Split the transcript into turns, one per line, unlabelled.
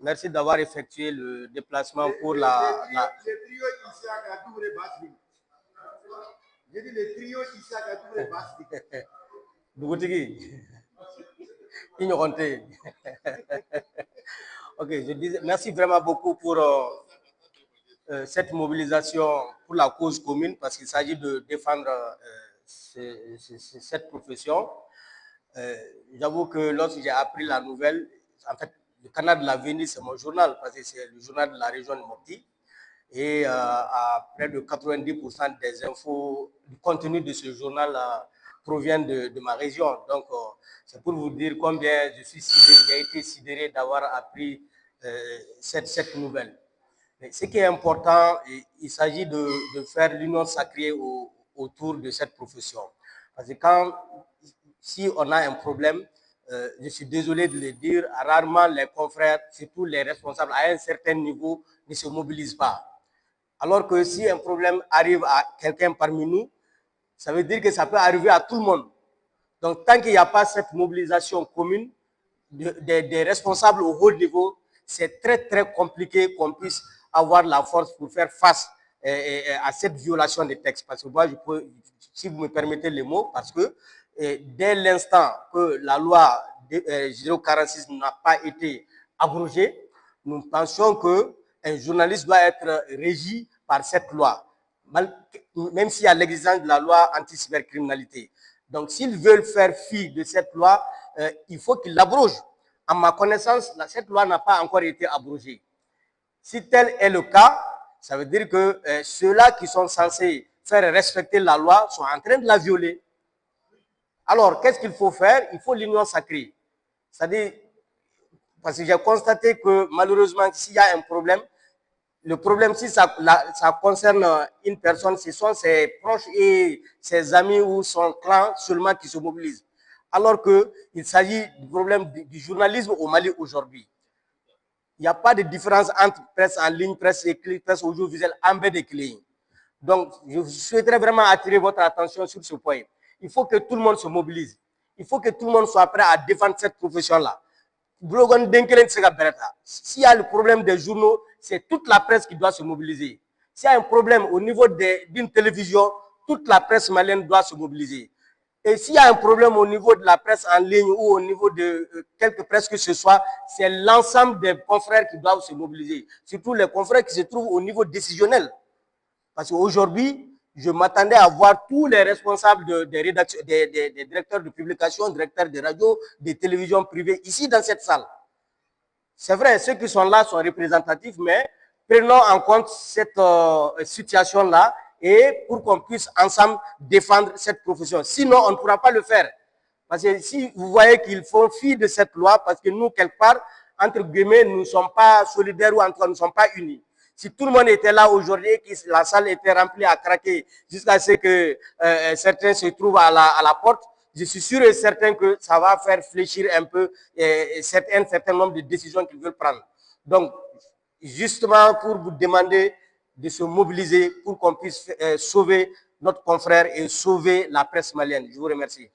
Merci d'avoir effectué le déplacement pour
Le trio Issa Kadoure Basbi. J'ai dit le trio Issa Kadoure Basbi.
Dougotigi. Ignoranté. Ok, je disais merci vraiment beaucoup pour cette mobilisation pour la cause commune parce qu'il s'agit de défendre cette profession. J'avoue que lorsque j'ai appris la nouvelle, en fait, le Canard de l'Avenir, c'est mon journal parce que c'est le journal de la région de Mopti. Et à près de 90% des infos, du contenu de ce journal provient de ma région. Donc, c'est pour vous dire combien j'ai été sidéré d'avoir appris cette nouvelle. Mais ce qui est important, il s'agit de faire l'union sacrée autour de cette profession. Parce que si on a un problème, je suis désolé de le dire, rarement les confrères, surtout les responsables à un certain niveau, ne se mobilisent pas. Alors que si un problème arrive à quelqu'un parmi nous, ça veut dire que ça peut arriver à tout le monde. Donc, tant qu'il n'y a pas cette mobilisation commune des responsables au haut niveau, c'est très, très compliqué qu'on puisse avoir la force pour faire face à cette violation des textes. Parce que moi, je peux, si vous me permettez les mots, parce que dès l'instant que la loi 046 n'a pas été abrogée, nous pensions qu'un journaliste doit être régi par cette loi, même s'il y a l'existence de la loi anti-cybercriminalité. Donc, s'ils veulent faire fi de cette loi, il faut qu'ils l'abrogent. À ma connaissance, cette loi n'a pas encore été abrogée. Si tel est le cas, ça veut dire que ceux-là qui sont censés faire respecter la loi sont en train de la violer. Alors, qu'est-ce qu'il faut faire? Il faut l'union sacrée. C'est-à-dire, parce que j'ai constaté que malheureusement, s'il y a un problème, le problème, si ça concerne une personne, ce sont ses proches et ses amis ou son clan seulement qui se mobilisent. Alors qu'il s'agit du problème du journalisme au Mali aujourd'hui. Il n'y a pas de différence entre presse en ligne, presse écrite, presse audiovisuelle, en bas de clés. Donc, je souhaiterais vraiment attirer votre attention sur ce point. Il faut que tout le monde se mobilise. Il faut que tout le monde soit prêt à défendre cette profession-là. S'il y a le problème des journaux, c'est toute la presse qui doit se mobiliser. S'il y a un problème au niveau d'une télévision, toute la presse malienne doit se mobiliser. Et s'il y a un problème au niveau de la presse en ligne ou au niveau de quelque presse que ce soit, c'est l'ensemble des confrères qui doivent se mobiliser. Surtout les confrères qui se trouvent au niveau décisionnel. Parce qu'aujourd'hui, je m'attendais à voir tous les responsables des directeurs de publication, directeurs de radio, des télévisions privées ici dans cette salle. C'est vrai, ceux qui sont là sont représentatifs, mais prenons en compte cette situation-là et pour qu'on puisse ensemble défendre cette profession. Sinon, on ne pourra pas le faire. Parce que si vous voyez qu'ils font fi de cette loi, parce que nous, quelque part, entre guillemets, nous ne sommes pas solidaires ou en tout cas, nous ne sommes pas unis. Si tout le monde était là aujourd'hui, que la salle était remplie à craquer jusqu'à ce que certains se trouvent à la porte, je suis sûr et certain que ça va faire fléchir un peu un certain nombre de décisions qu'ils veulent prendre. Donc, justement pour vous demander de se mobiliser pour qu'on puisse sauver notre confrère et sauver la presse malienne. Je vous remercie.